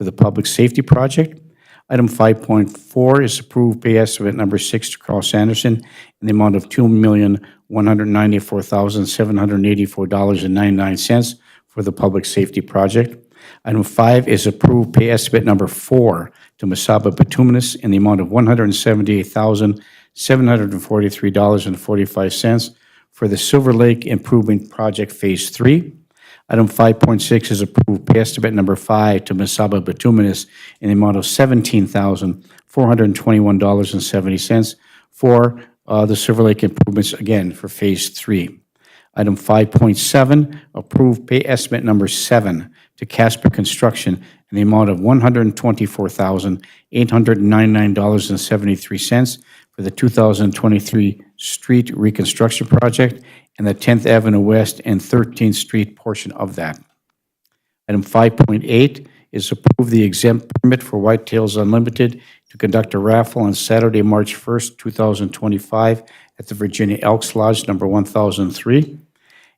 for the Public Safety Project. Item 5.4 is approve pay estimate number 6 to Carl Sanderson in the amount of $2,194,784.99 for the Public Safety Project. Item 5 is approve pay estimate number 4 to Masaba Bituminous in the amount of $178,743.45 for the Silver Lake Improvement Project Phase 3. Item 5.6 is approve pay estimate number 5 to Masaba Bituminous in the amount of $17,421.70 for the Silver Lake improvements, again, for Phase 3. Item 5.7, approve pay estimate number 7 to Casper Construction in the amount of $124,899.73 for the 2023 street reconstruction project and the 10th Avenue West and 13th Street portion of that. Item 5.8 is approve the exempt permit for Whitetails Unlimited to conduct a raffle on Saturday, March 1st, 2025 at the Virginia Elks Lodge, number 1003.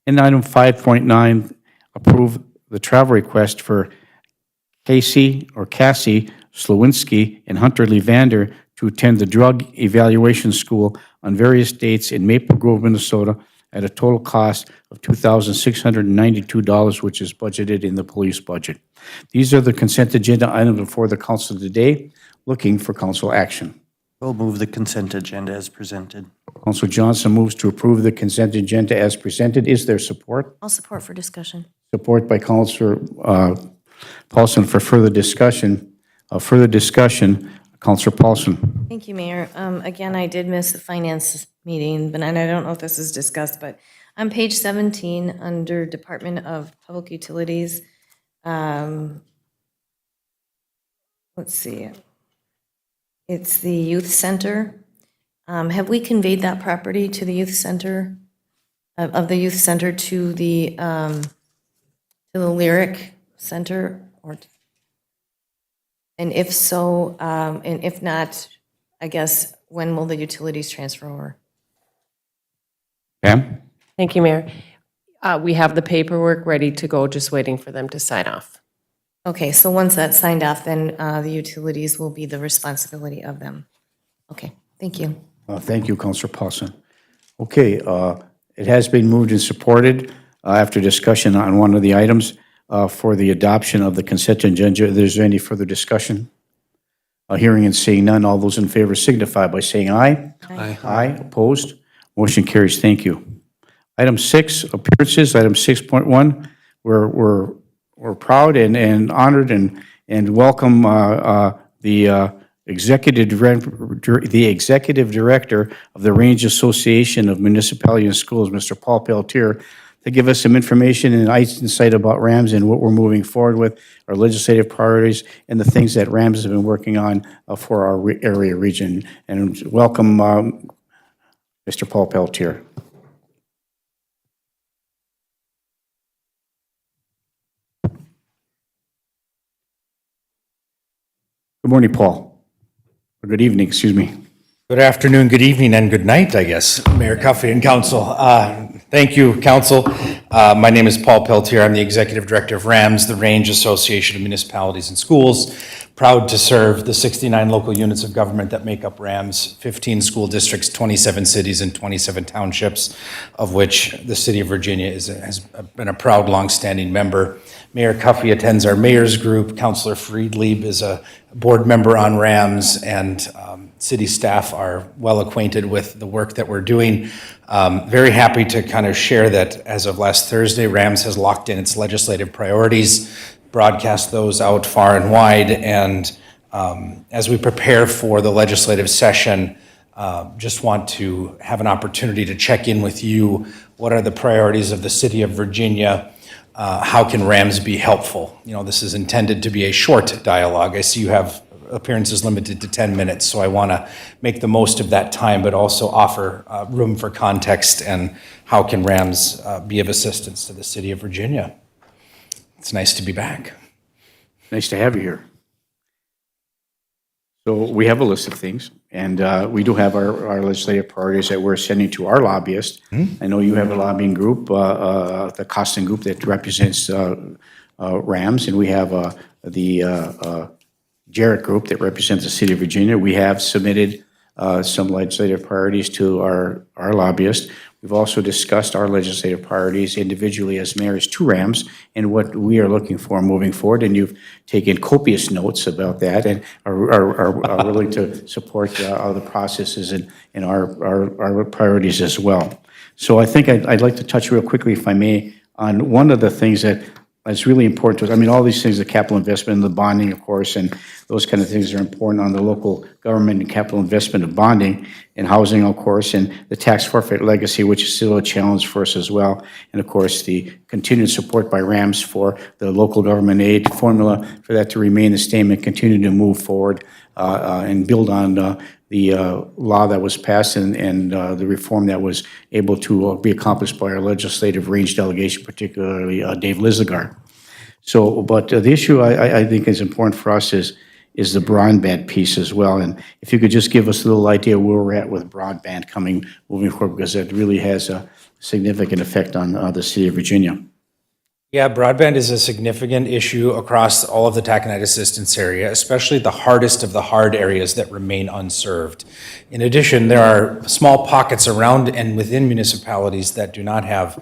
And item 5.9, approve the travel request for Cassie Slowinski and Hunter Levander to attend the Drug Evaluation School on various dates in Maple Grove, Minnesota, at a total cost of $2,692, which is budgeted in the police budget. These are the consent agenda items before the council today. Looking for council action. We'll move the consent agenda as presented. Councilor Johnson moves to approve the consent agenda as presented. Is there support? I'll support for discussion. Support by Councilor Paulson for further discussion. Councilor Paulson. Thank you, Mayor. Again, I did miss the finance meeting, and I don't know if this is discussed, but on page 17, under Department of Public Utilities, let's see, it's the youth center. Have we conveyed that property to the youth center, of the youth center to the Lyric Center? And if so, and if not, I guess, when will the utilities transfer over? Pam? Thank you, Mayor. We have the paperwork ready to go, just waiting for them to sign off. Okay, so once that's signed off, then the utilities will be the responsibility of them. Okay, thank you. Thank you, Councilor Paulson. Okay, it has been moved and supported after discussion on one of the items for the adoption of the consent agenda. Is there any further discussion? Hearing and seeing none, all those in favor signify by saying aye. Aye. Aye, opposed? Motion carries. Thank you. Item 6, appearances. Item 6.1, we're proud and honored and welcome the executive director of the Range Association of Municipalities and Schools, Mr. Paul Peltier, to give us some information and insight about RAMS and what we're moving forward with, our legislative priorities, and the things that RAMS has been working on for our area region. And welcome, Mr. Paul Peltier. Good morning, Paul. Or good evening, excuse me. Good afternoon, good evening, and good night, I guess, Mayor Cuffey and Council. Thank you, Council. My name is Paul Peltier. I'm the Executive Director of RAMS, the Range Association of Municipalities and Schools. Proud to serve the 69 local units of government that make up RAMS, 15 school districts, 27 cities, and 27 townships, of which the City of Virginia has been a proud, longstanding member. Mayor Cuffey attends our mayor's group. Councilor Friedlieb is a board member on RAMS, and city staff are well acquainted with the work that we're doing. Very happy to kind of share that as of last Thursday, RAMS has locked in its legislative priorities, broadcast those out far and wide, and as we prepare for the legislative session, just want to have an opportunity to check in with you. What are the priorities of the City of Virginia? How can RAMS be helpful? You know, this is intended to be a short dialogue. I see you have appearances limited to 10 minutes, so I want to make the most of that time, but also offer room for context and how can RAMS be of assistance to the City of Virginia. It's nice to be back. Nice to have you here. So we have a list of things, and we do have our legislative priorities that we're sending to our lobbyists. I know you have a lobbying group, the Costin Group, that represents RAMS, and we have Jarrett Group that represents the city of Virginia. We have submitted some legislative priorities to our lobbyist. We've also discussed our legislative priorities individually as mayors to RAMS and what we are looking for moving forward. And you've taken copious notes about that and are willing to support the processes and our priorities as well. So I think I'd like to touch real quickly, if I may, on one of the things that is really important to us. I mean, all these things, the capital investment, the bonding, of course, and those kind of things are important on the local government and capital investment of bonding and housing, of course, and the tax forfeit legacy, which is still a challenge for us as well. And of course, the continued support by RAMS for the local government aid formula for that to remain the same and continue to move forward and build on the law that was passed and the reform that was able to be accomplished by our legislative range delegation, particularly Dave Lizagar. So, but the issue I think is important for us is the broadband piece as well. And if you could just give us a little idea where we're at with broadband moving forward, because it really has a significant effect on the city of Virginia. Yeah, broadband is a significant issue across all of the taconite assistance area, especially the hardest of the hard areas that remain unserved. In addition, there are small pockets around and within municipalities that do not have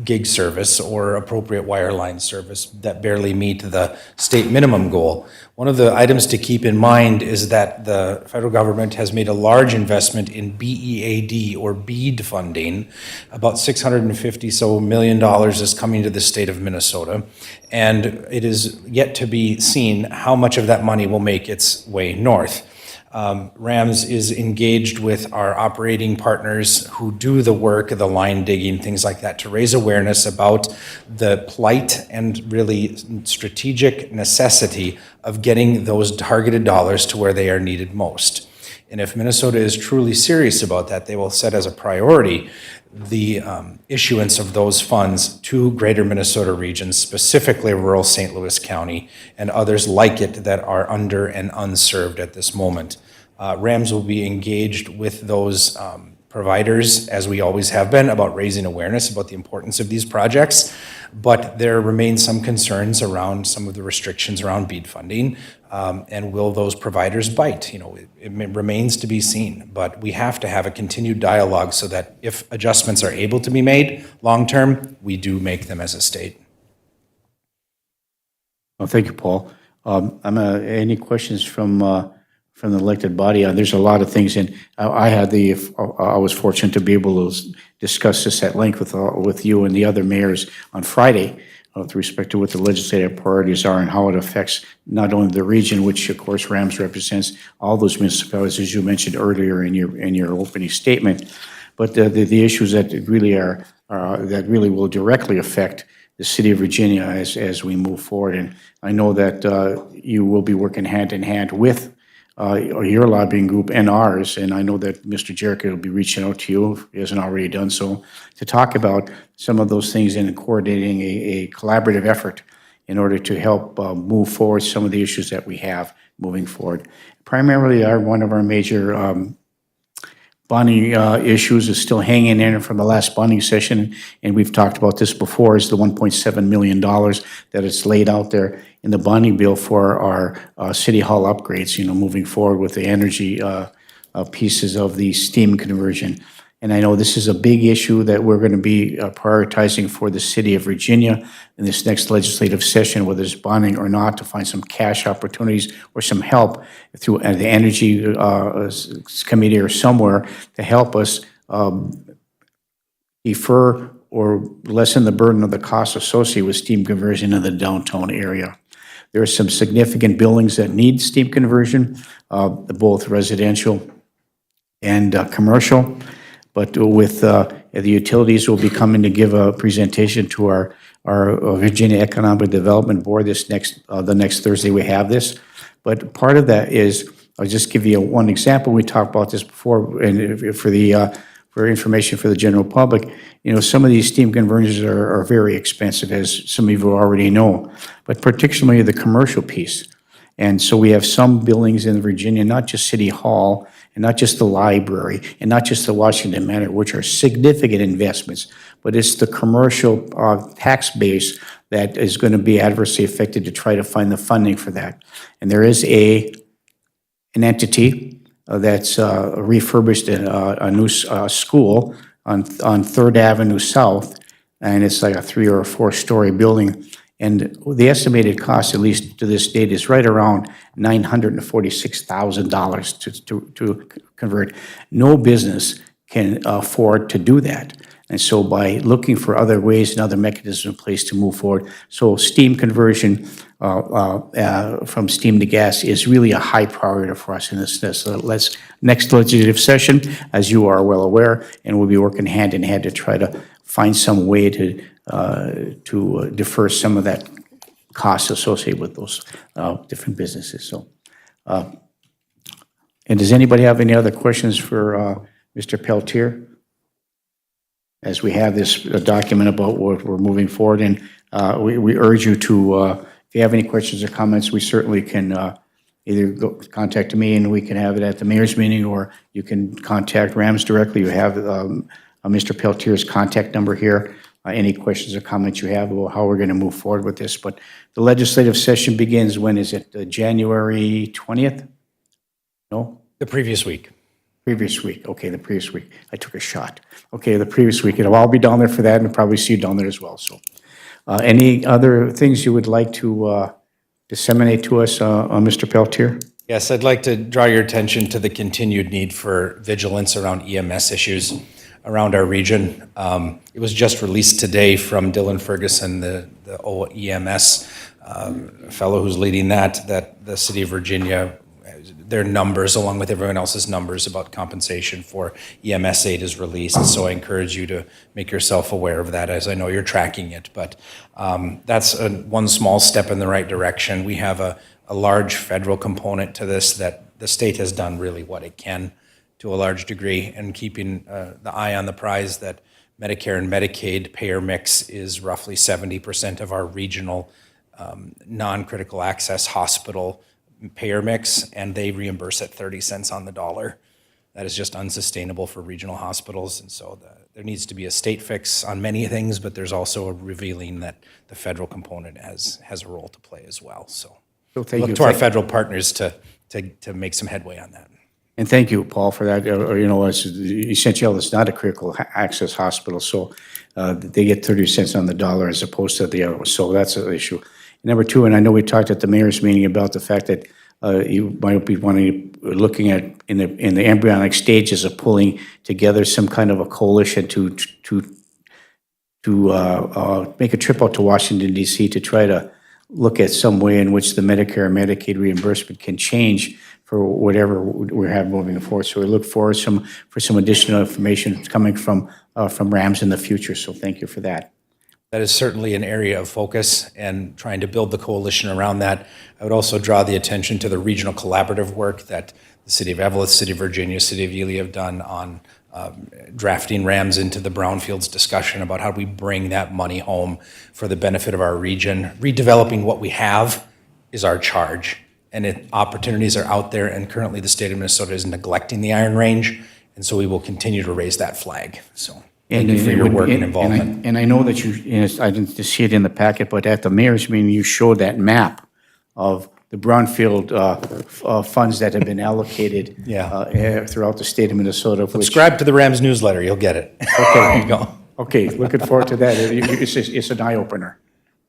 gig service or appropriate wireline service that barely meet the state minimum goal. One of the items to keep in mind is that the federal government has made a large investment in BEAD or BEAD funding. About $650 million is coming to the state of Minnesota, and it is yet to be seen how much of that money will make its way north. RAMS is engaged with our operating partners who do the work, the line digging, things like that, to raise awareness about the plight and really strategic necessity of getting those targeted dollars to where they are needed most. And if Minnesota is truly serious about that, they will set as a priority the issuance of those funds to greater Minnesota regions, specifically rural St. Louis County and others like it that are under and unserved at this moment. RAMS will be engaged with those providers, as we always have been, about raising awareness about the importance of these projects, but there remain some concerns around some of the restrictions around BEAD funding, and will those providers bite? You know, it remains to be seen, but we have to have a continued dialogue so that if adjustments are able to be made long-term, we do make them as a state. Well, thank you, Paul. Any questions from the elected body? There's a lot of things, and I was fortunate to be able to discuss this at length with you and the other mayors on Friday with respect to what the legislative priorities are and how it affects not only the region, which of course RAMS represents, all those municipalities, as you mentioned earlier in your opening statement, but the issues that really that really will directly affect the city of Virginia as we move forward. And I know that you will be working hand in hand with your lobbying group and ours, and I know that Mr. Jericho will be reaching out to you, if he hasn't already done so, to talk about some of those things and coordinating a collaborative effort in order to help move forward some of the issues that we have moving forward. Primarily, one of our major bonding issues is still hanging in from the last bonding session, and we've talked about this before, is the $1.7 million that is laid out there in the bonding bill for our city hall upgrades, you know, moving forward with the energy pieces of the steam conversion. And I know this is a big issue that we're going to be prioritizing for the city of Virginia in this next legislative session, whether it's bonding or not, to find some cash opportunities or some help through the Energy Committee or somewhere to help us defer or lessen the burden of the costs associated with steam conversion in the downtown area. There are some significant buildings that need steam conversion, both residential and commercial. But with the utilities will be coming to give a presentation to our Virginia Economic Development Board the next Thursday we have this. But part of that is, I'll just give you one example. We talked about this before, and for information for the general public, you know, some of these steam conversions are very expensive, as some of you already know, but particularly the commercial piece. And so we have some buildings in Virginia, not just City Hall, and not just the library, and not just the Washington Manor, which are significant investments, but it's the commercial tax base that is going to be adversely affected to try to find the funding for that. And there is an entity that's refurbished a new school on 3rd Avenue South, and it's like a 3 or 4 story building. And the estimated cost, at least to this date, is right around $946,000 to convert. No business can afford to do that. And so by looking for other ways and other mechanisms in place to move forward, so steam conversion from steam to gas is really a high priority for us in this. Next legislative session, as you are well aware, and we'll be working hand in hand to try to find some way to defer some of that cost associated with those different businesses. So, and does anybody have any other questions for Mr. Peltier? As we have this document about what we're moving forward, and we urge you to, if you have any questions or comments, we certainly can either contact me and we can have it at the mayor's meeting, or you can contact Rams directly. You have Mr. Peltier's contact number here. Any questions or comments you have about how we're going to move forward with this. But the legislative session begins, when is it, January 20th? No? The previous week. Previous week, okay, the previous week. I took a shot. Okay, the previous week, and I'll be down there for that and probably see you down there as well, so. Any other things you would like to disseminate to us, Mr. Peltier? Yes, I'd like to draw your attention to the continued need for vigilance around EMS issues around our region. It was just released today from Dylan Ferguson, the OEMS fellow who's leading that the city of Virginia, their numbers, along with everyone else's numbers about compensation for EMS aid is released. So I encourage you to make yourself aware of that, as I know you're tracking it. But that's one small step in the right direction. We have a large federal component to this that the state has done really what it can to a large degree, and keeping the eye on the prize that Medicare and Medicaid payer mix is roughly 70% of our regional non-critical access hospital payer mix, and they reimburse at 30 cents on the dollar. That is just unsustainable for regional hospitals, and so there needs to be a state fix on many things, but there's also a revealing that the federal component has a role to play as well. So Thank you. look to our federal partners to make some headway on that. And thank you, Paul, for that. It's essentially, it's not a critical access hospital, so they get 30 cents on the dollar as opposed to the other. So that's an issue. Number two, and I know we talked at the mayor's meeting about the fact that you might be looking at in the embryonic stages of pulling together some kind of a coalition to make a trip out to Washington, D.C. to try to look at some way in which the Medicare and Medicaid reimbursement can change for whatever we have moving forward. So we look forward for some additional information coming from Rams in the future. So thank you for that. That is certainly an area of focus, and trying to build the coalition around that. I would also draw the attention to the regional collaborative work that the City of Evelyn, City of Virginia, City of Ely have done on drafting Rams into the brownfields discussion about how do we bring that money home for the benefit of our region. Redeveloping what we have is our charge, and opportunities are out there, and currently the state of Minnesota is neglecting the Iron Range, and so we will continue to raise that flag. So thank you for your work and involvement. And I know that I didn't see it in the packet, but at the mayor's meeting, you showed that map of the brownfield funds that have been allocated throughout the state of Minnesota. Subscribe to the Rams newsletter, you'll get it. Okay, there you go. Okay, looking forward to that. It's an eye-opener.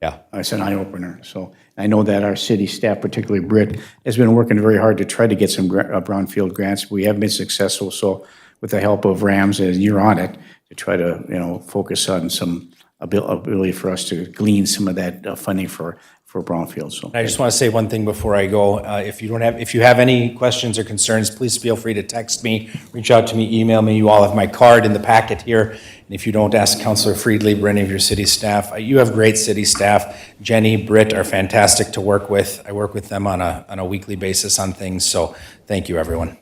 Yeah. It's an eye-opener. So I know that our city staff, particularly Britt, has been working very hard to try to get some brownfield grants. We have been successful, so with the help of Rams, and you're on it, to try to focus on some ability for us to glean some of that funding for brownfield. So I just want to say one thing before I go. If you have any questions or concerns, please feel free to text me, reach out to me, email me. You all have my card in the packet here. And if you don't, ask Councilor Friedlieb or any of your city staff. You have great city staff. Jenny, Britt are fantastic to work with. I work with them on a weekly basis on things. So thank you, everyone.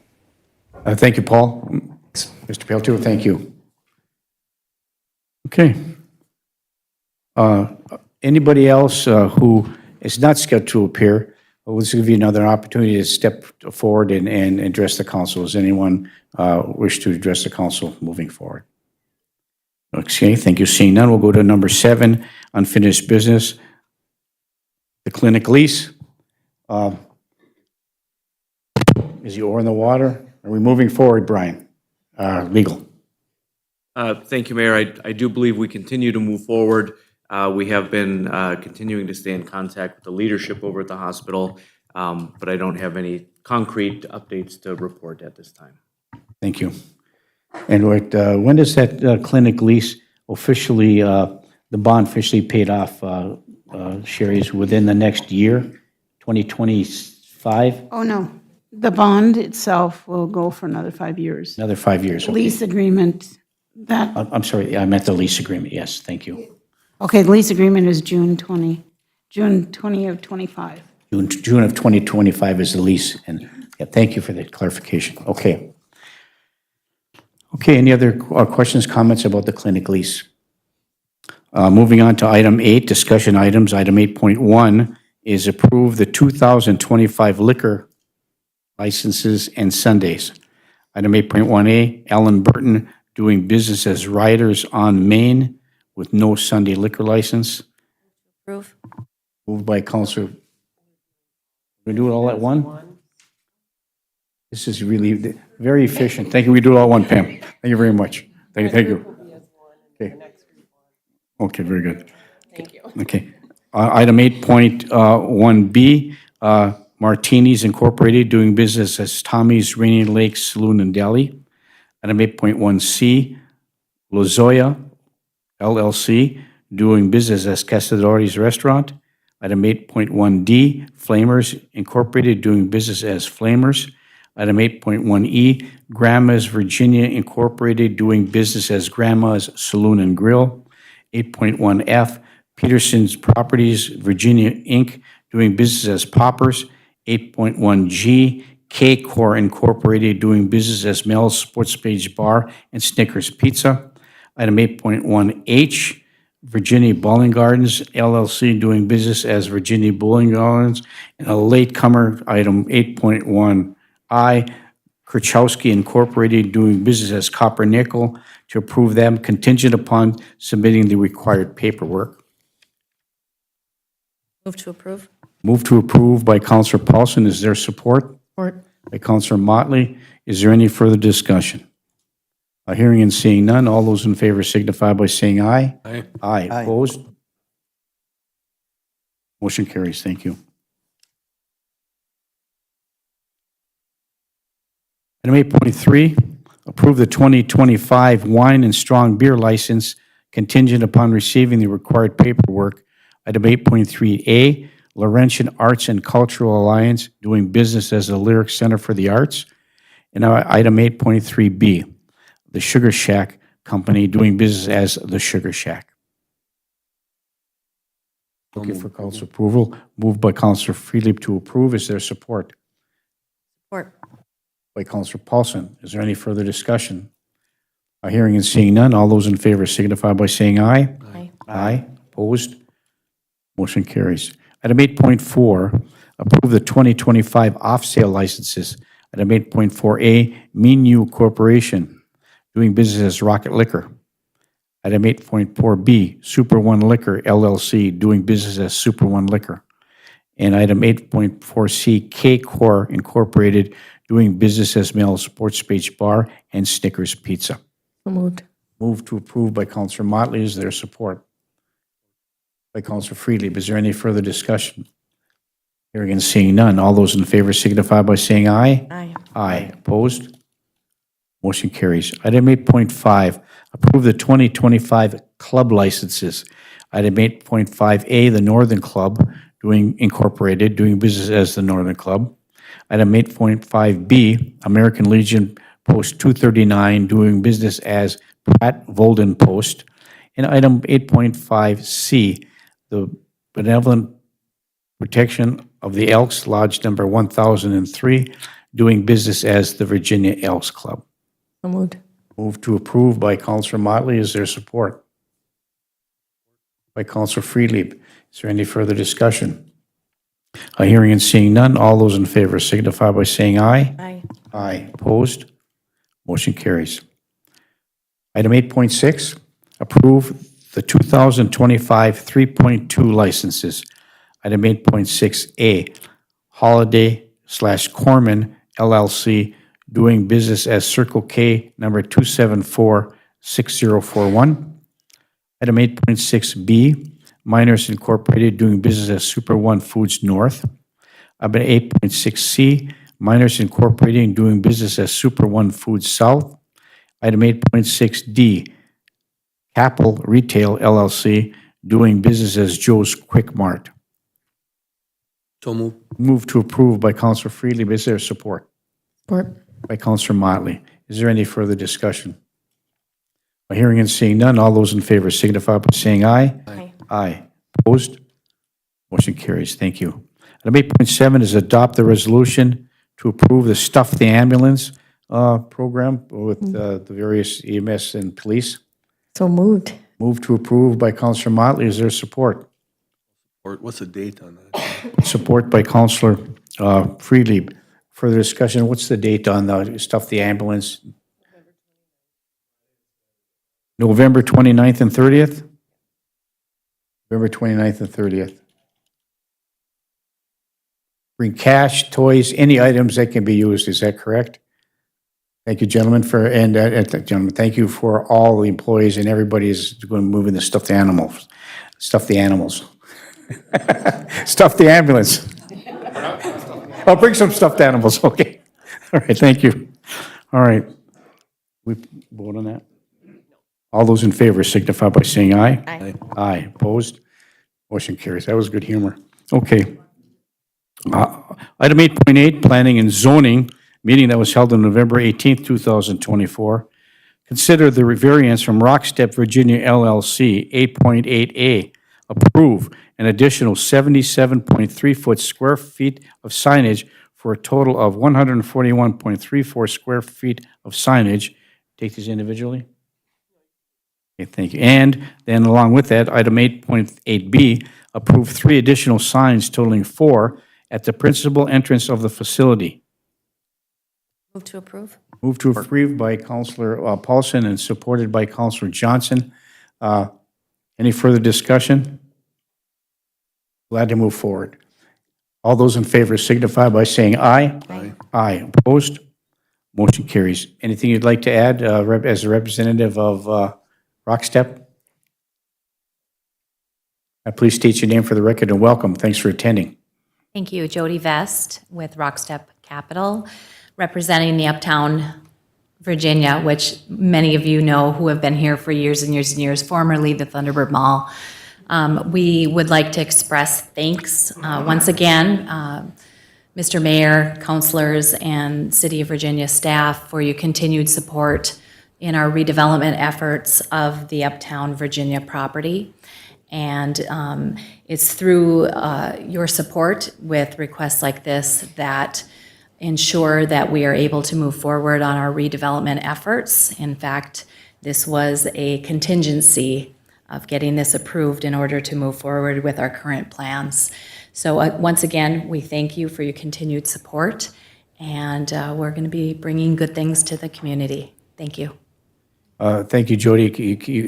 thank you, Paul. Mr. Peltier, thank you. Okay. Anybody else who is not scheduled to appear, Well, let's give you another opportunity to step forward and address the council. Does anyone wish to address the council moving forward? Okay, thank you. Seeing none, we'll go to number 7, unfinished business. The clinic lease. Is the oar in the water? Are we moving forward, Brian? Legal. Thank you, Mayor. I do believe we continue to move forward. We have been continuing to stay in contact with the leadership over at the hospital, but I don't have any concrete updates to report at this time. Thank you. And when does that clinic lease officially, the bond officially paid off, Sherry, is within the next year, 2025? Oh, no. The bond itself will go for another 5 years. Another 5 years? Okay. Lease agreement, that, I'm sorry, I meant the lease agreement, yes, thank you. okay, the lease agreement is June 20 of 25. June of 2025 is the lease, and yeah, thank you for that clarification. Okay. Okay, any other questions, comments about the clinic lease? Moving on to item 8, discussion items. Item 8.1 is approve the 2025 liquor licenses and Sundays. Item 8.1A, Ellen Burton doing business as Riders on Main with no Sunday liquor license. Approve. Moved by Counselor. We do it all at one? This is really very efficient. Thank you. We do it all at one, Pam. Thank you very much. Thank you. Okay. Okay, very good. Thank you. Okay. Item 8.1B, Martinis Incorporated doing business as Tommy's Rainy Lake Saloon and Deli. Item 8.1C, Lozoya LLC doing business as Castadores Restaurant. Item 8.1D, Flamers Incorporated doing business as Flamers. Item 8.1E, Grandma's Virginia Incorporated doing business as Grandma's Saloon and Grill. 8.1F, Peterson's Properties Virginia Inc. doing business as Poppers. 8.1G, K-Core Incorporated doing business as Mel's Sports Page Bar and Snickers Pizza. Item 8.1H, Virginia Bowling Gardens LLC doing business as Virginia Bowling Gardens. And a latecomer, item 8.1I, Kerchowski Incorporated doing business as Copper Nickel, to approve them contingent upon submitting the required paperwork. Move to approve. Move to approve by Counselor Paulson. Is there support? Support. By Counselor Motley. Is there any further discussion? Hearing and seeing none, all those in favor signify by saying aye. Aye. Aye. Aye. Opposed? Motion carries. Thank you. Item 8.3, approve the 2025 wine and strong beer license contingent upon receiving the required paperwork. Item 8.3A, Laurentian Arts and Cultural Alliance doing business as the Lyric Center for the Arts. And now item 8.3B, the Sugar Shack Company doing business as the Sugar Shack. Looking for council approval. Moved by Councilor Freelieb to approve. Is there support? Support. By Councilor Paulson. Is there any further discussion? Hearing and seeing none, all those in favor signify by saying aye. Aye. Aye. Opposed? Motion carries. Item 8.4, approve the 2025 off-sale licenses. Item 8.4A, Menu Corporation, doing business as Rocket Liquor. Item 8.4B, Super One Liquor LLC, doing business as Super One Liquor. And item 8.4C, K-Core Incorporated, doing business as Mel's Sports Page Bar and Snickers Pizza. So moved. Move to approve by Counselor Motley. Is there support? By Counselor Freelieb. Is there any further discussion? Hearing and seeing none. All those in favor signify by saying aye. Aye. Aye. Opposed? Motion carries. Item 8.5, approve the 2025 club licenses. Item 8.5A, the Northern Club doing incorporated, doing business as the Northern Club. Item 8.5B, American Legion Post 239, doing business as Pratt Volden Post. And item 8.5C, the Benevolent Protection of the Elks Lodge number 1003, doing business as the Virginia Elks Club. So moved. Move to approve by Counselor Motley. Is there support? By Counselor Freelieb. Is there any further discussion? Hearing and seeing none, all those in favor signify by saying aye. Aye. Aye. Opposed? Motion carries. Item 8.6, approve the 2025 3.2 licenses. Item 8.6A, Holiday/Corman LLC, doing business as Circle K, number 2746041. Item 8.6B, Miners Incorporated, doing business as Super One Foods North. Item 8.6C, Miners Incorporated, doing business as Super One Foods South. Item 8.6D, Capel Retail LLC, doing business as Joe's Quick Mart. So moved. Move to approve by Counselor Freely, but is there support? Support. By Counselor Motley. Is there any further discussion? Hearing and seeing none, all those in favor signify by saying aye. Aye. Aye. Opposed? Motion carries. Thank you. Item 8.7 is adopt the resolution to approve the Stuff the Ambulance program with the various EMS and police. So moved. Move to approve by Counselor Motley. Is there support? Or what's the date on that? Support by Counselor Freely. Further discussion, what's the date on the Stuff the Ambulance? November 29th and 30th? November 29th and 30th. Bring cash, toys, any items that can be used, is that correct? Thank you, gentlemen, gentlemen, thank you for all the employees and everybody is going to move in the stuffed animals. Stuff the animals. Stuff the ambulance. I'll bring some stuffed animals, okay. All right, thank you. All right. We vote on that? All those in favor signify by saying aye. Aye. Aye. Opposed? Motion carries. That was good humor. Okay. Item 8.8, Planning and Zoning, meeting that was held on November 18th, 2024. Consider the variance from Rockstep, Virginia LLC, 8.8A, approve an additional 77.34 square feet of signage for a total of 141.34 square feet of signage. Take these individually. Okay, thank you. And then along with that, item 8.8B, approve 3 additional signs totaling 4 at the principal entrance of the facility. Move to approve? Move to approve by Counselor Paulson and supported by Counselor Johnson. Any further discussion? Glad to move forward. All those in favor signify by saying aye. Aye. Aye. Opposed? Motion carries. Anything you'd like to add as a representative of Rockstep? Please state your name for the record and welcome. Thanks for attending. Thank you. Jody Vest with Rockstep Capital, representing the Uptown Virginia, which many of you know who have been here for years and years and years, formerly the Thunderbird Mall. We would like to express thanks once again, Mr. Mayor, councilors, and City of Virginia staff for your continued support in our redevelopment efforts of the Uptown Virginia property. And it's through your support with requests like this that ensure that we are able to move forward on our redevelopment efforts. In fact, this was a contingency of getting this approved in order to move forward with our current plans. So once again, we thank you for your continued support, and we're going to be bringing good things to the community. Thank you. Thank you, Jody.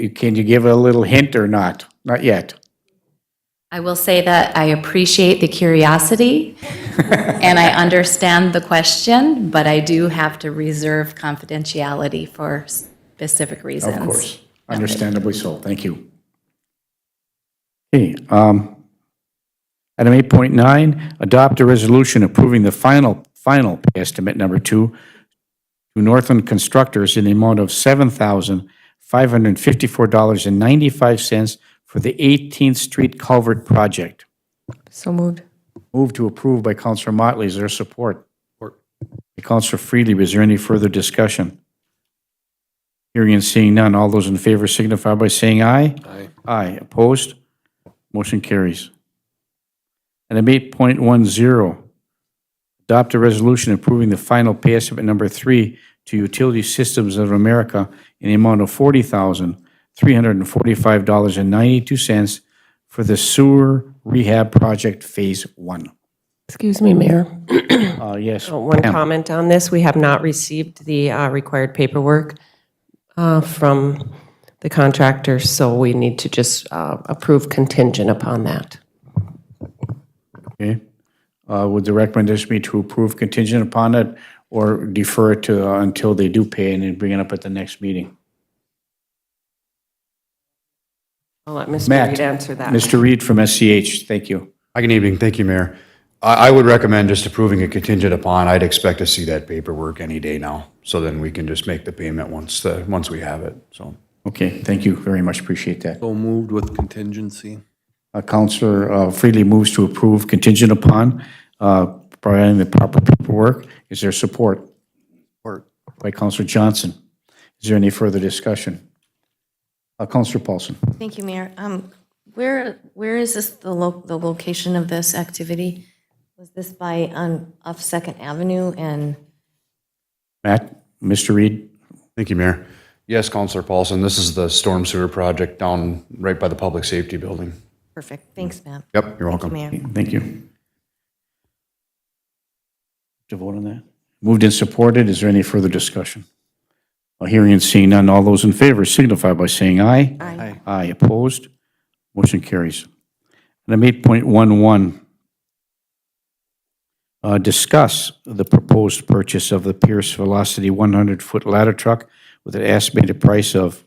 Can you give a little hint or not? Not yet. I will say that I appreciate the curiosity and I understand the question, but I do have to reserve confidentiality for specific reasons. Of course. Understandably so. Thank you. Okay. Item 8.9, adopt a resolution approving the final pay estimate number 2 to Northland Constructors in the amount of $7,554.95 for the 18th Street Culvert Project. So moved. Move to approve by Counselor Motley. Is there support? Support. By Counselor Freely. Is there any further discussion? Hearing and seeing none. All those in favor signify by saying aye. Aye. Aye. Opposed? Motion carries. Item 8.10, adopt a resolution approving the final pay estimate number 3 to Utility Systems of America in the amount of $40,345.92 for the sewer rehab project Phase 1. Excuse me, Mayor. Yes. One Pam. comment on this. We have not received the required paperwork from the contractor, so we need to just approve contingent upon that. Okay. Would the recommendation be to approve contingent upon it or defer it to, until they do pay and then bring it up at the next meeting? I'll let Mr. Matt. Reed answer that. Mr. Reed from SCH, thank you. Hi, good evening. Thank you, Mayor. I would recommend just approving a contingent upon. I'd expect to see that paperwork any day now. So then we can just make the payment once we have it, so. Okay, thank you very much, appreciate that. So moved with contingency. Counselor Freely moves to approve contingent upon providing the proper paperwork. Is there support? Support. By Counselor Johnson. Is there any further discussion? Counselor Paulson. Thank you, Mayor. Where is this, the location of this activity? Was this off Second Avenue and? Matt, Mr. Reed? Thank you, Mayor. Yes, Counselor Paulson, this is the storm sewer project down right by the public safety building. Perfect, thanks, Matt. Yep, you're welcome. Thank you, Mayor. Thank you. To vote on that? Moved and supported. Is there any further discussion? Hearing and seeing none, all those in favor signify by saying aye. Aye. Aye, opposed? Motion carries. Item 8.11, discuss the proposed purchase of the Pierce Velocity 100-foot ladder truck with an estimated price of,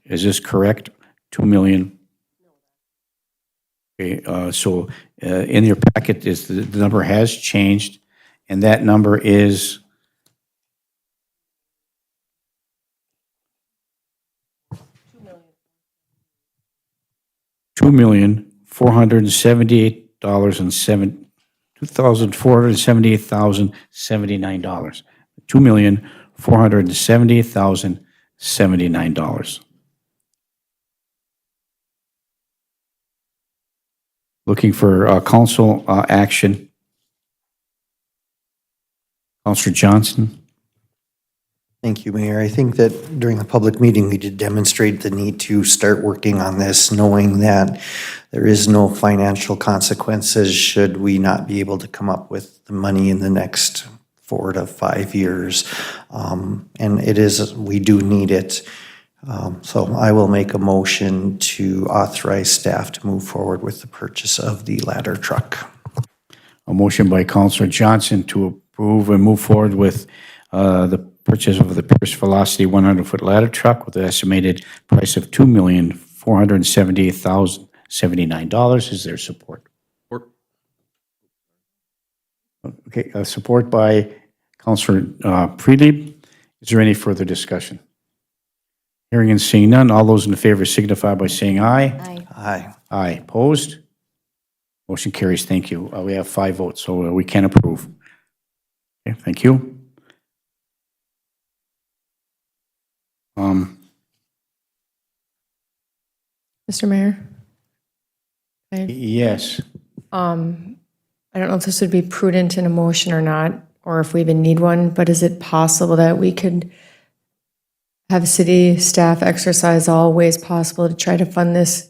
is this correct? $2 million. Okay, so in your packet is the number has changed, and that number is $2,478,079. $2,478,079. Looking for council action. Counselor Johnson? Thank you, Mayor. I think that during the public meeting, we did demonstrate the need to start working on this, knowing that there is no financial consequences should we not be able to come up with the money in the next 4 to 5 years. And we do need it. So I will make a motion to authorize staff to move forward with the purchase of the ladder truck. A motion by Counselor Johnson to approve and move forward with the purchase of the Pierce Velocity 100-foot ladder truck with an estimated price of $2,478,079. Is there support? Support. Okay, support by Counselor Freely. Is there any further discussion? Hearing and seeing none, all those in favor signify by saying aye. Aye. Aye. Aye. Opposed? Motion carries. Thank you. We have 5 votes, so we can approve. Okay, thank you. Mr. Mayor? Yes. I don't know if this would be prudent in a motion or not, or if we even need one, but is it possible that we could have city staff exercise all ways possible to try to fund this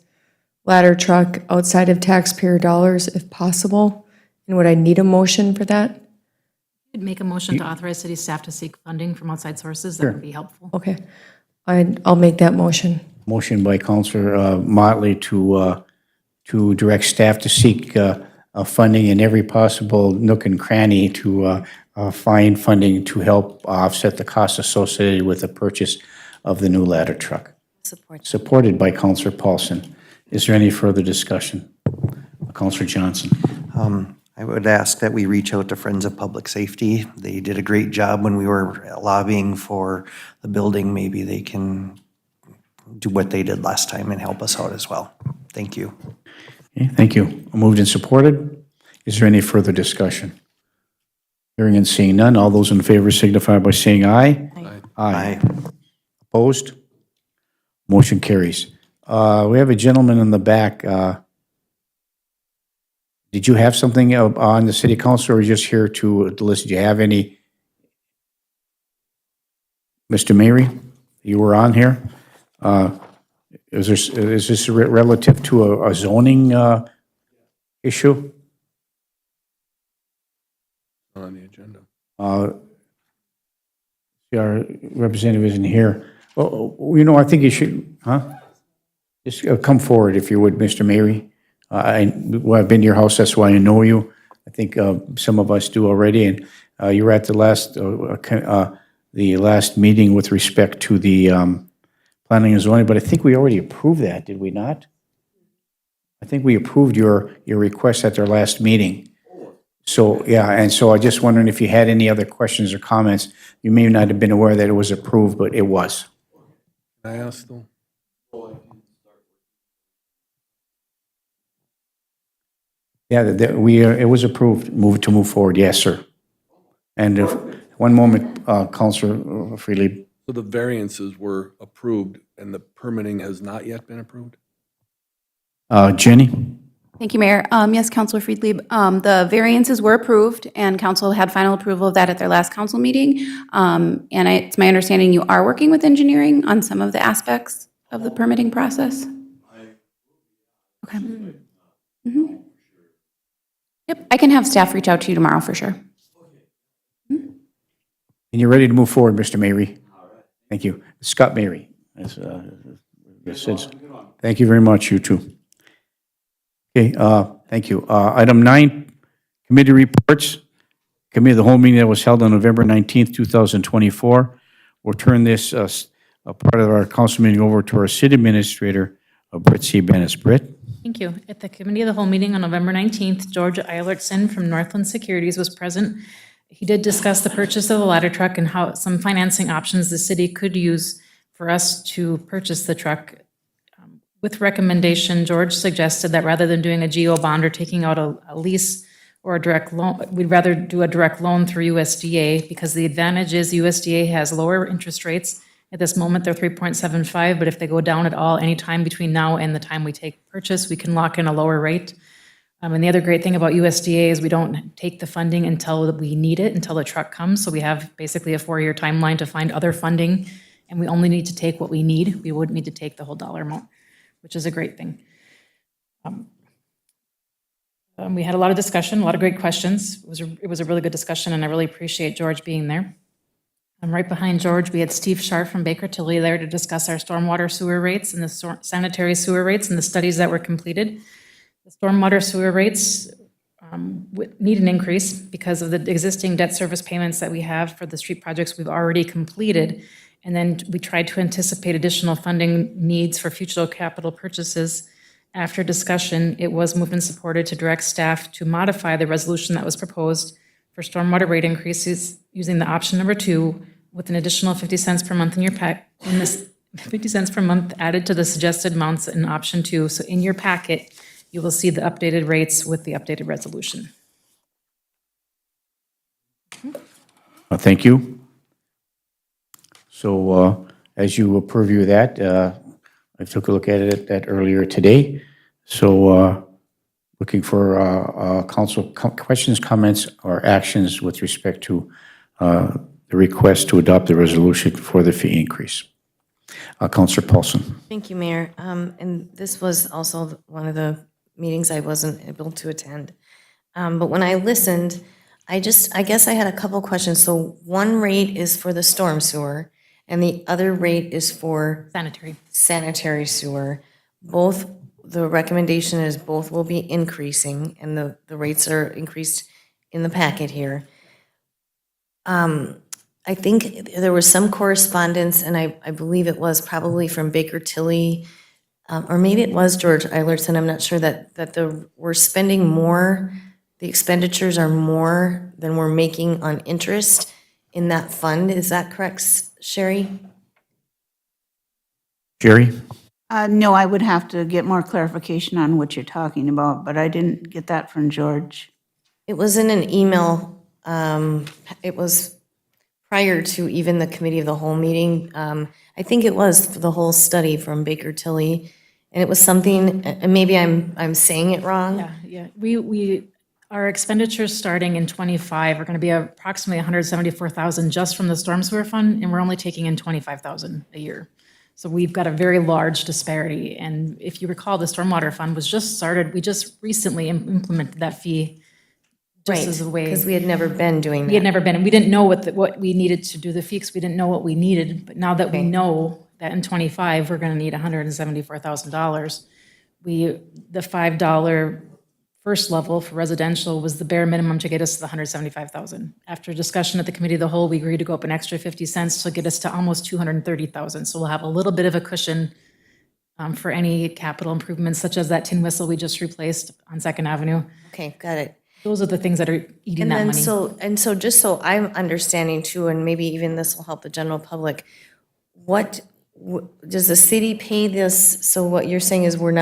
ladder truck outside of taxpayer dollars if possible? And would I need a motion for that? Could make a motion to authorize city staff to seek funding from outside sources. That would be helpful. Okay, I'll make that motion. Motion by Counselor Motley to direct staff to seek funding in every possible nook and cranny to find funding to help offset the costs associated with the purchase of the new ladder truck. Support. Supported by Counselor Paulson. Is there any further discussion? Counselor Johnson. I would ask that we reach out to Friends of Public Safety. They did a great job when we were lobbying for the building. Maybe they can do what they did last time and help us out as well. Thank you. Okay, thank you. Moved and supported. Is there any further discussion? Hearing and seeing none, all those in favor signify by saying aye. Aye. Opposed? Motion carries. We have a gentleman in the back. Did you have something on the city council or just here to listen? Do you have any? Mr. Mary, you were on here. Is this relative to a zoning issue? agenda. Our representative isn't here. Oh, you know, I think you should, just come forward if you would, Mr. Mary. Well, I've been to your house, that's why I know you. I think some of us do already, and you were at the last meeting with respect to the planning and zoning, but I think we already approved that, did we not? I think we approved your request at their last meeting. So, yeah, and so I just wondering if you had any other questions or comments. You may not have been aware that it was approved, but it was. Can I ask though? Yeah, it was approved, to move forward, yes, sir. And if, one moment, Counselor Freely. So the variances were approved and the permitting has not yet been approved? Jenny? Thank you, Mayor. Yes, Councilor Friedlieb, the variances were approved, and council had final approval of that at their last council meeting. It's my understanding you are working with engineering on some of the aspects of the permitting process? Okay. Mhm. Yep, I can have staff reach out to you tomorrow for sure. And you're ready to move forward, Mr. Mary? Thank you. Scott Mary. Thank you very much, you too. Okay, thank you. Item 9, committee reports. Committee of the whole meeting that was held on November 19th, 2024. We'll turn this part of our council meeting over to our city administrator, Britt C. Bennis. Britt? Thank you. At the committee of the whole meeting on November 19th, George Eilertson from Northland Securities was present. He did discuss the purchase of the ladder truck and how some financing options the city could use for us to purchase the truck. With recommendation, George suggested that rather than doing a GO bond or taking out a lease or a direct loan, we'd rather do a direct loan through USDA, because the advantage is USDA has lower interest rates. At this moment, they're 3.75, but if they go down at all anytime between now and the time we take purchase, we can lock in a lower rate. And the other great thing about USDA is we don't take the funding until we need it, until the truck comes. So we have basically a 4-year timeline to find other funding, and we only need to take what we need. We wouldn't need to take the whole dollar amount, which is a great thing. We had a lot of discussion, a lot of great questions. It was a really good discussion, and I really appreciate George being there. Right behind George, we had Steve Sharp from Baker Tilly there to discuss our stormwater sewer rates and the sanitary sewer rates and the studies that were completed. The stormwater sewer rates need an increase because of the existing debt service payments that we have for the street projects we've already completed. And then we tried to anticipate additional funding needs for future capital purchases. After discussion, it was moved and supported to direct staff to modify the resolution that was proposed for stormwater rate increases using the option number 2 with an additional 50 cents per month in your 50 cents per month added to the suggested amounts in option 2. So in your packet, you will see the updated rates with the updated resolution. Thank you. So as you purview that, I took a look at it that earlier today. So looking for council questions, comments, or actions with respect to the request to adopt the resolution for the fee increase. Councilor Paulson. Thank you, Mayor. And this was also one of the meetings I wasn't able to attend. But when I listened, I guess I had a couple questions. So one rate is for the storm sewer, and the other rate is for sanitary sewer. Both, the recommendation is both will be increasing, and the rates are increased in the packet here. I think there was some correspondence, and I believe it was probably from Baker Tilly, or maybe it was George Eilertson, I'm not sure, that we're spending more, the expenditures are more than we're making on interest in that fund. Is that correct, Sherry? Jerry? No, I would have to get more clarification on what you're talking about, but I didn't get that from George. It was in an email. It was prior to even the committee of the whole meeting. I think it was for the whole study from Baker Tilly, and it was something, and maybe I'm saying it wrong. Yeah. Our expenditures starting in '25 are going to be approximately 174,000 just from the storm sewer fund, and we're only taking in 25,000 a year. So we've got a very large disparity. And if you recall, the stormwater fund was just started. We just recently implemented that fee just as a way. Because we had never been doing We had that. never been, and we didn't know what we needed to do the fee, 'cause we didn't know what we needed. But now that we know that in '25, we're going to need $174,000, the $5 first level for residential was the bare minimum to get us to the $175,000. After discussion at the committee of the whole, we agreed to go up an extra 50 cents to get us to almost $230,000. So we'll have a little bit of a cushion for any capital improvements, such as that tin whistle we just replaced on Second Avenue. Okay, got it. Those are the things that are eating And that then money. so just so I'm understanding too, and maybe even this will help the general public, does the city pay this? So what you're saying is we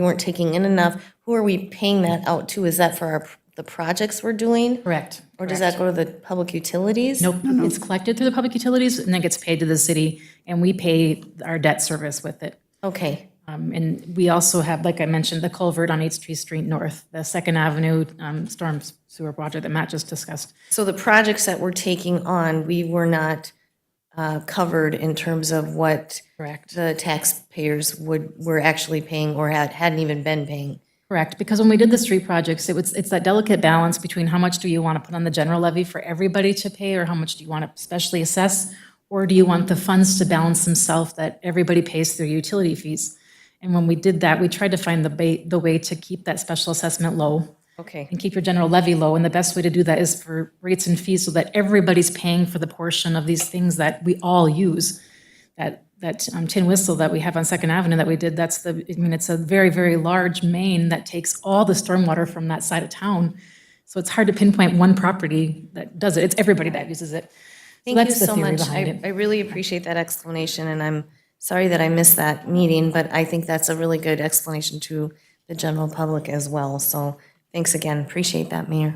weren't taking in enough. Who are we paying that out to? Is that for the projects we're doing? Correct. Or does that go to the public utilities? Nope, it's collected through the public utilities and then gets paid to the city, and we pay our debt service with it. Okay, And we also have, like I mentioned, the culvert on 8th Street North, the Second Avenue storm sewer project that Matt just discussed. so the projects that we're taking on, we were not covered in terms of what Correct. the taxpayers were actually paying or hadn't even been paying. Correct, because when we did the street projects, it's that delicate balance between how much do you want to put on the general levy for everybody to pay, or how much do you want to specially assess? Or do you want the funds to balance themselves that everybody pays their utility fees? And when we did that, we tried to find the way to keep that special assessment low Okay, and keep your general levy low. And the best way to do that is for rates and fees so that everybody's paying for the portion of these things that we all use. That tin whistle that we have on Second Avenue that we did, it's a very, very large main that takes all the stormwater from that side of town. So it's hard to pinpoint one property that does it. It's everybody that uses it. thank you that's the so theory much. behind it. I really appreciate that explanation, and I'm sorry that I missed that meeting, but I think that's a really good explanation to the general public as well. So thanks again, appreciate that, Mayor.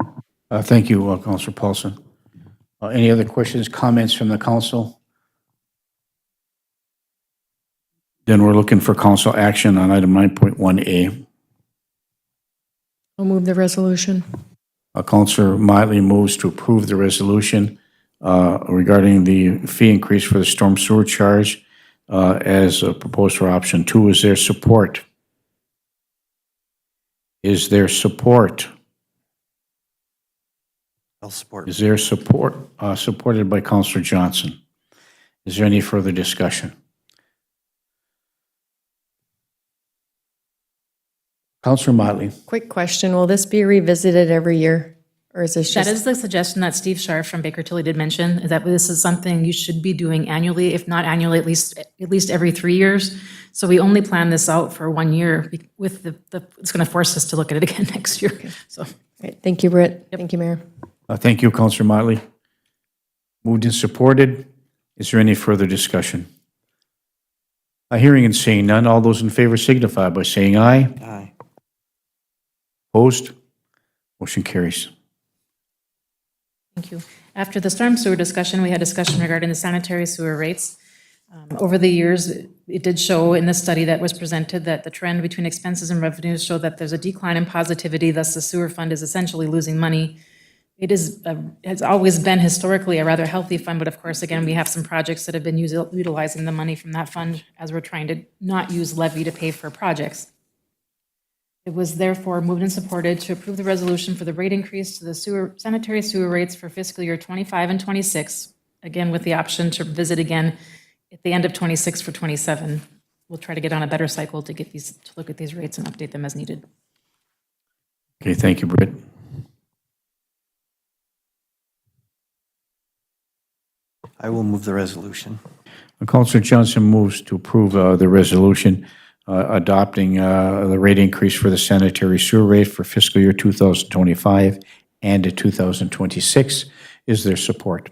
Thank you, Councilor Paulson. Any other questions, comments from the council? Then we're looking for council action on item 9.1A. I'll move the resolution. Councilor Motley moves to approve the resolution regarding the fee increase for the storm sewer charge as proposed for option 2. Is there support? Is there support? I'll support. Is there support? Supported by Councilor Johnson. Is there any further discussion? Councilor Motley. Quick question, will this be revisited every year? Or is this That just, is the suggestion that Steve Scharf from Baker Tilly did mention, is that this is something you should be doing annually, if not annually, at least every 3 years. So we only plan this out for 1 year with it's going to force us to look at it again next year. So Great. Thank you, Britt. Thank you, Mayor. Thank you, Councilor Motley. Moved and supported. Is there any further discussion? Hearing and seeing none, all those in favor signify by saying aye. Aye. Opposed? Motion carries. Thank you. After the storm sewer discussion, we had discussion regarding the sanitary sewer rates. Over the years, it did show in the study that was presented that the trend between expenses and revenues show that there's a decline in positivity, thus the sewer fund is essentially losing money. It has always been historically a rather healthy fund, but of course, again, we have some projects that have been utilizing the money from that fund as we're trying to not use levy to pay for projects. It was therefore moved and supported to approve the resolution for the rate increase to the sanitary sewer rates for fiscal year 25 and 26, again, with the option to visit again at the end of 26 for 27. We'll try to get on a better cycle to look at these rates and update them as needed. Okay, thank you, Britt. I will move the resolution. Councilor Johnson moves to approve the resolution adopting the rate increase for the sanitary sewer rate for fiscal year 2025 and 2026. Is there support?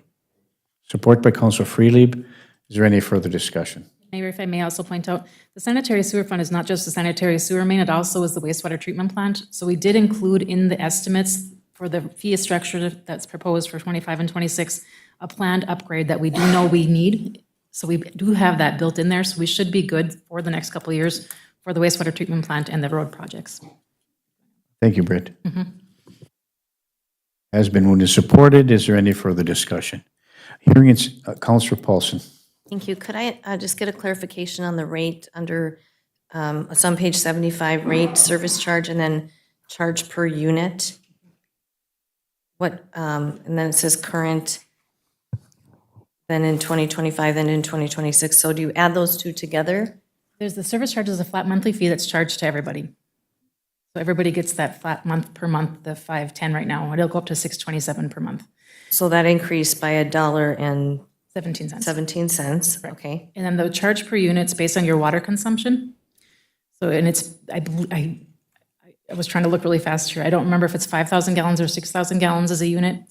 Support by Councilor Freelieb. Is there any further discussion? Mayor, if I may also point out, the sanitary sewer fund is not just the sanitary sewer main, it also is the wastewater treatment plant. So we did include in the estimates for the fee structure that's proposed for 25 and 26, a planned upgrade that we do know we need. So we do have that built in there, so we should be good for the next couple of years for the wastewater treatment plant and the road projects. Thank you, Britt. Has been moved and supported. Is there any further discussion? Hearing it's Councilor Paulson. Thank you. Could I just get a clarification on the rate under, it's on page 75, rate, service charge, and then charge per unit? and then it says current, then in 2025, then in 2026. So do you add those two together? There's the service charge is a flat monthly fee that's charged to everybody. So everybody gets that flat month per month, the 510 right now. It'll go up to 627 per month, So that increased by $1.17. 17 cents. Okay. And then the charge per unit's based on your water consumption. So, and it's, I was trying to look really fast here. I don't remember if it's 5,000 gallons or 6,000 gallons as a unit.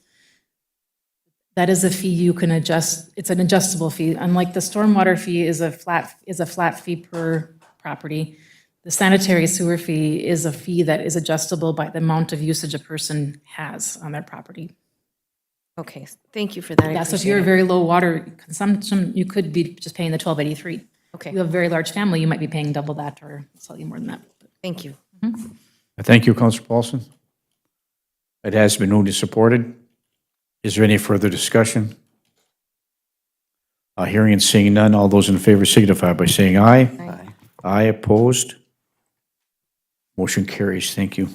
That is a fee you can adjust. It's an adjustable fee. Unlike the stormwater fee is a flat fee per property. The sanitary sewer fee is a fee that is adjustable by the amount of usage a person has on their property. Okay, thank you for that. I Yeah, so if appreciate you're a it. very low water consumption, you could be just paying the 1283. Okay. You have a very large family, you might be paying double that or slightly more than that. Thank you. Thank you, Counselor Paulson. It has been moved and supported. Is there any further discussion? Hearing and seeing none, all those in favor signify by saying aye. Aye. Aye, opposed? Motion carries. Thank you.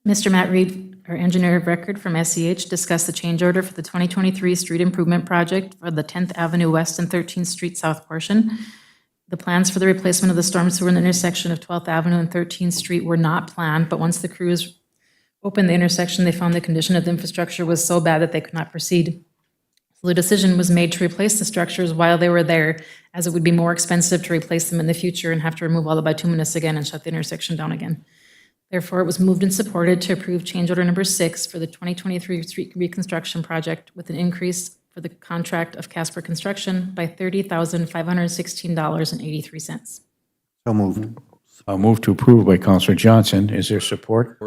Mr. Matt Reed, our engineer of record from SEH, discussed the change order for the 2023 street improvement project for the 10th Avenue West and 13th Street South portion. The plans for the replacement of the storm sewer in the intersection of 12th Avenue and 13th Street were not planned, but once the crews opened the intersection, they found the condition of the infrastructure was so bad that they could not proceed. So the decision was made to replace the structures while they were there, as it would be more expensive to replace them in the future and have to remove all the bituminous again and shut the intersection down again. Therefore, it was moved and supported to approve change order number 6 for the 2023 street reconstruction project with an increase for the contract of Casper Construction by $30,516.83. So moved. Move to approve by Counselor Johnson. Is there support?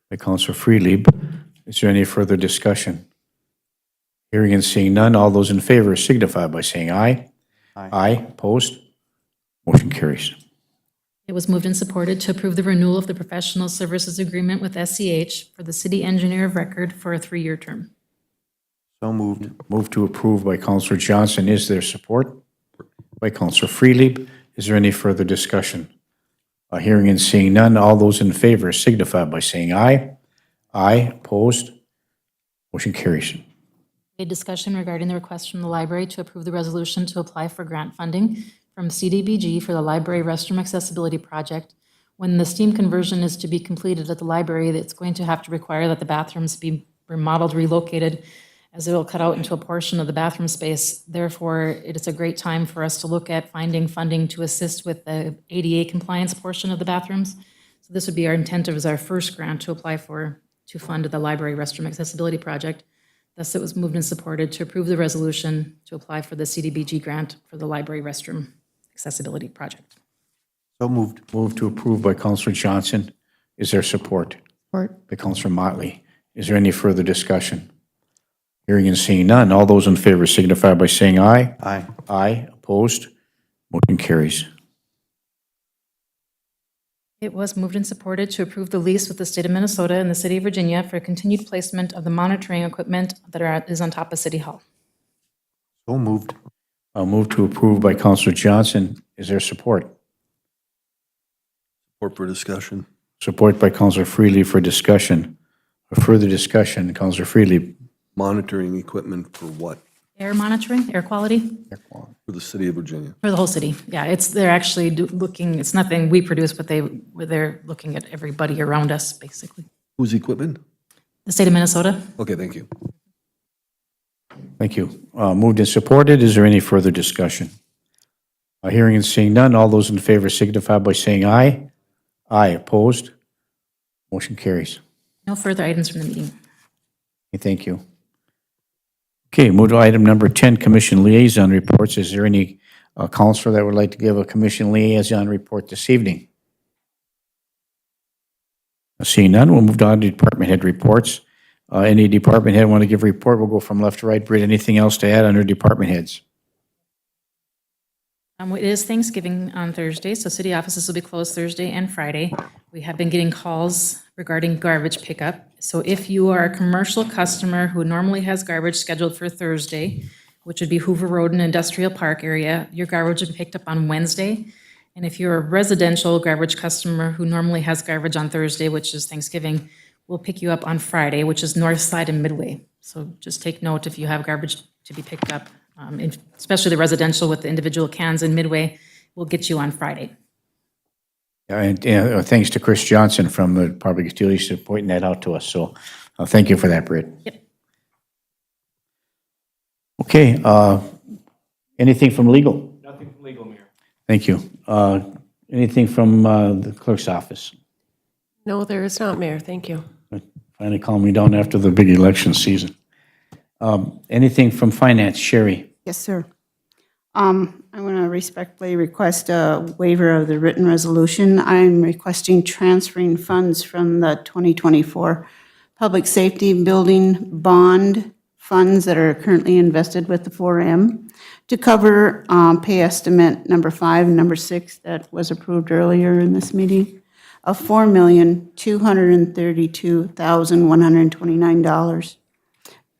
By Counselor Freelieb. Is there any further discussion? Hearing and seeing none, all those in favor signify by saying aye. Aye, opposed? Motion carries. It was moved and supported to approve the renewal of the professional services agreement with SEH for the city engineer of record for a 3-year term. So moved. Move to approve by Counselor Johnson. Is there support? By Counselor Freelieb. Is there any further discussion? Hearing and seeing none, all those in favor signify by saying aye. Aye, opposed? Motion carries. A discussion regarding the request from the library to approve the resolution to apply for grant funding from CDBG for the library restroom accessibility project. When the steam conversion is to be completed at the library, it's going to have to require that the bathrooms be remodeled, relocated, as it will cut out into a portion of the bathroom space. Therefore, it is a great time for us to look at finding funding to assist with the ADA compliance portion of the bathrooms. So this would be our intent as our first grant to apply for, to fund the library restroom accessibility project. Thus, it was moved and supported to approve the resolution to apply for the CDBG grant for the library restroom accessibility project. So moved. Move to approve by Counselor Johnson. Is there support? Support. By Counselor Motley. Is there any further discussion? Hearing and seeing none, all those in favor signify by saying aye. Aye. Aye, opposed? Motion carries. It was moved and supported to approve the lease with the state of Minnesota and the city of Virginia for continued placement of the monitoring equipment that is on top of City Hall. So moved. Move to approve by Counselor Johnson. Is there support? Support for discussion. Support by Counselor Freely for discussion. For further discussion, Counselor Freely. Monitoring equipment for what? Air monitoring, air quality For the city of Virginia. for the whole city. Yeah, they're actually looking, it's nothing we produce, but they're looking at everybody around us, basically. Whose equipment? The state of Minnesota. Okay, thank you. Thank you. Moved and supported. Is there any further discussion? Hearing and seeing none, all those in favor signify by saying aye. Aye, opposed? Motion carries. No further items from the meeting. Okay, thank you. Okay, move to item number 10, Commission Liaison Reports. Is there any counselor that would like to give a Commission Liaison report this evening? Seeing none, we'll move on to Department Head Reports. Any department head want to give a report? We'll go from left to right. Britt, anything else to add under department heads? It is Thanksgiving on Thursday, so city offices will be closed Thursday and Friday. We have been getting calls regarding garbage pickup. So if you are a commercial customer who normally has garbage scheduled for Thursday, which would be Hoover Road and Industrial Park area, your garbage will be picked up on Wednesday. And if you're a residential garbage customer who normally has garbage on Thursday, which is Thanksgiving, We'll pick you up on Friday, which is North Side and Midway. So just take note if you have garbage to be picked up, especially the residential with the individual cans in Midway, we'll get you on Friday. And thanks to Chris Johnson from the Public Utilities for pointing that out to us. So thank you for that, Britt. Yep. Okay, anything from legal? Nothing from legal, Mayor. Thank you. Anything from the clerk's office? No, there is not, Mayor. Thank you. Finally calm me down after the big election season. Anything from finance? Sherry? Yes, sir. I want to respectfully request a waiver of the written resolution. I'm requesting transferring funds from the 2024 Public Safety Building Bond funds that are currently invested with the 4M to cover pay estimate number 5 and number 6 that was approved earlier in this meeting of $4,232,129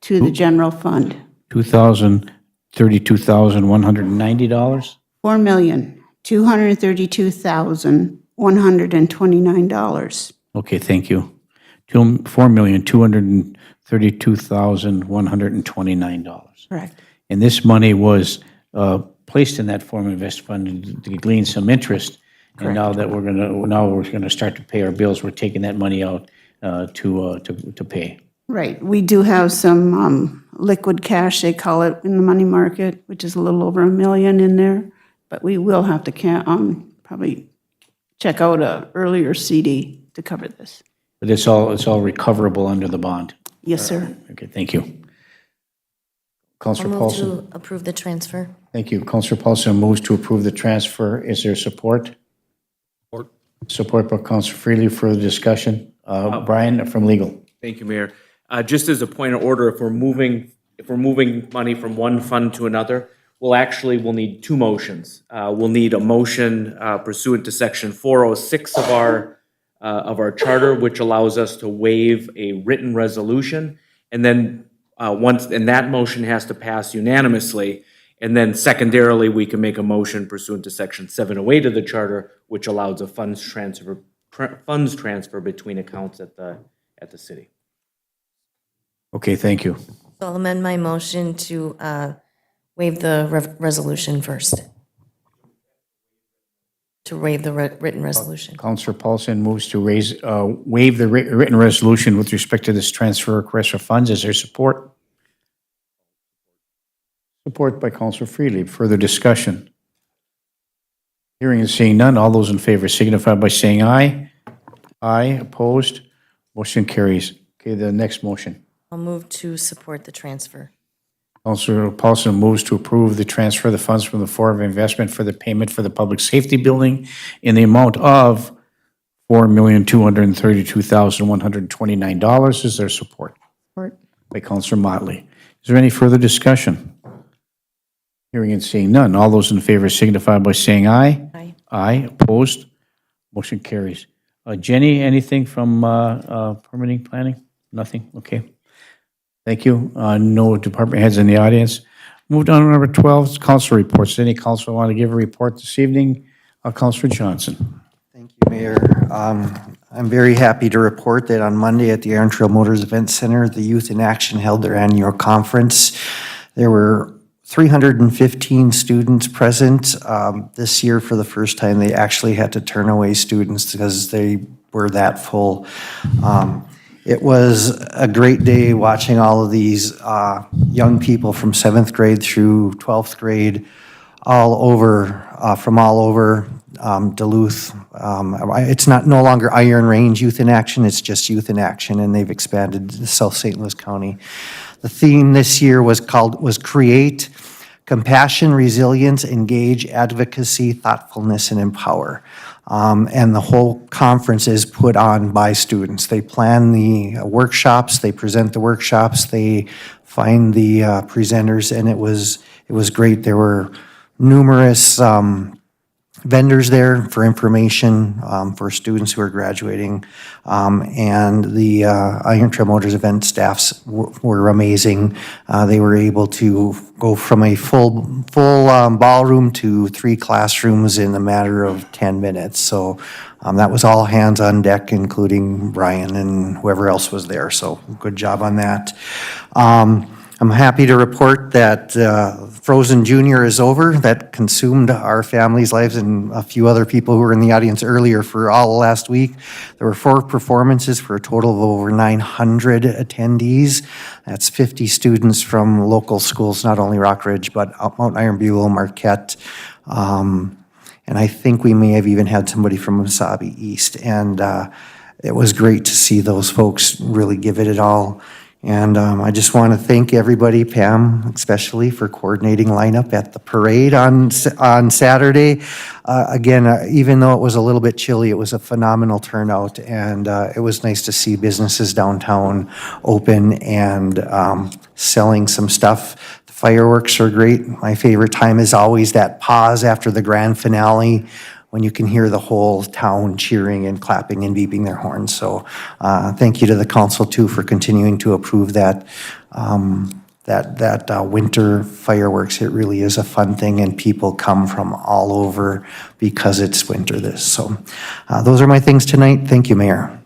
to the general fund. $32,190? $4,232,129. Okay, thank you. $4,232,129. Correct. And this money was placed in that form of investment fund to glean some interest. And now that we're gonna start to pay our bills, we're taking that money out to pay. Right. We do have some liquid cash, they call it, in the money market, which is a little over $1 million in there. But we will have to probably check out a earlier CD to cover this. But it's all recoverable under the bond. Yes, sir. Okay, thank you. I'll Counselor move Paulson? to approve the transfer. Thank you. Counselor Paulson moves to approve the transfer. Is there support? Support. Support by Counselor Freely. Further discussion? Brian from legal. Thank you, Mayor. Just as a point of order, if we're moving money from one fund to another, we'll need two motions. We'll need a motion pursuant to section 406 of our charter, which allows us to waive a written resolution. And then that motion has to pass unanimously. And then secondarily, we can make a motion pursuant to section 708 of the charter, which allows a funds transfer between accounts at the city. Okay, thank you. So I'll amend my motion to waive the resolution first. To waive the written resolution. Counselor Paulson moves to waive the written resolution with respect to this transfer request for funds. Is there support? Support by Counselor Freely. Further discussion? Hearing and seeing none, all those in favor signify by saying aye. Aye, opposed, motion carries. Okay, the next motion. I'll move to support the transfer. Counselor Paulson moves to approve the transfer of the funds from the Forum of Investment for the payment for the public safety building in the amount of $4,232,129. Is there support? Support. By Counselor Motley. Is there any further discussion? Hearing and seeing none. All those in favor signify by saying aye. Aye. Aye, opposed, motion carries. Jenny, anything from permitting planning? Nothing? Okay. Thank you. No department heads in the audience. Move on to number 12, council reports. Does any councilor want to give a report this evening? Councilor Johnson. Thank you, Mayor. I'm very happy to report that on Monday at the Iron Trail Motors Event Center, the Youth in Action held their annual conference. There were 315 students present. This year, for the first time, they actually had to turn away students because they were that full. It was a great day watching all of these young people from 7th grade through 12th grade, from all over Duluth. It's no longer Iron Range Youth in Action, it's just Youth in Action, and they've expanded to South St. Louis County. The theme this year was Create, Compassion, Resilience, Engage, Advocacy, Thoughtfulness, and Empower. And the whole conference is put on by students. They plan the workshops, they present the workshops, they find the presenters, and it was great. There were numerous vendors there for information for students who are graduating, and the Iron Trail Motors event staffs were amazing. They were able to go from a full ballroom to 3 classrooms in a matter of 10 minutes. So That was all hands on deck, including Brian and whoever else was there, so good job on that. I'm happy to report that Frozen Junior is over. That consumed our family's lives and a few other people who were in the audience earlier for all last week. There were 4 performances for a total of over 900 attendees. That's 50 students from local schools, not only Rockridge, but Mount Iron Buell, Marquette. And I think we may have even had somebody from Wasabi East. And it was great to see those folks really give it all. And I just want to thank everybody, Pam especially, for coordinating lineup at the parade on Saturday. Again, even though it was a little bit chilly, it was a phenomenal turnout, and it was nice to see businesses downtown open and selling some stuff. The fireworks are great. My favorite time is always that pause after the grand finale, when you can hear the whole town cheering and clapping and beeping their horns. So thank you to the council too for continuing to approve that winter fireworks. It really is a fun thing, and people come from all over because it's winter this. So those are my things tonight. Thank you, Mayor.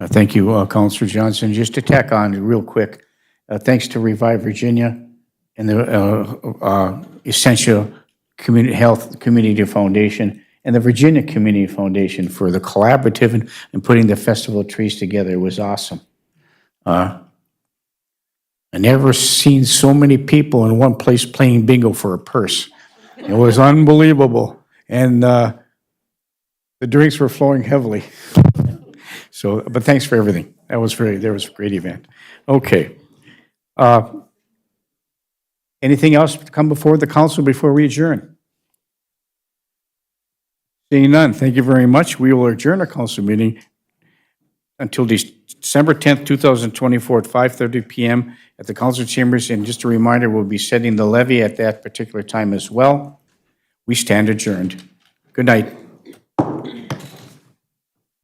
Thank you, Councilor Johnson. Just to tack on real quick, thanks to Revive Virginia and the Essential Community Health Community Foundation and the Virginia Community Foundation for the collaborative and putting the festival trees together. It was awesome. I never seen so many people in one place playing bingo for a purse. It was unbelievable. And the drinks were flowing heavily. So, but thanks for everything. That was a great event. Okay. Anything else to come before the council before we adjourn? Seeing none, thank you very much. We will adjourn our council meeting until December 10th, 2024 at 5:30 p.m. at the council chambers. And just a reminder, we'll be setting the levy at that particular time as well. We stand adjourned. Good night.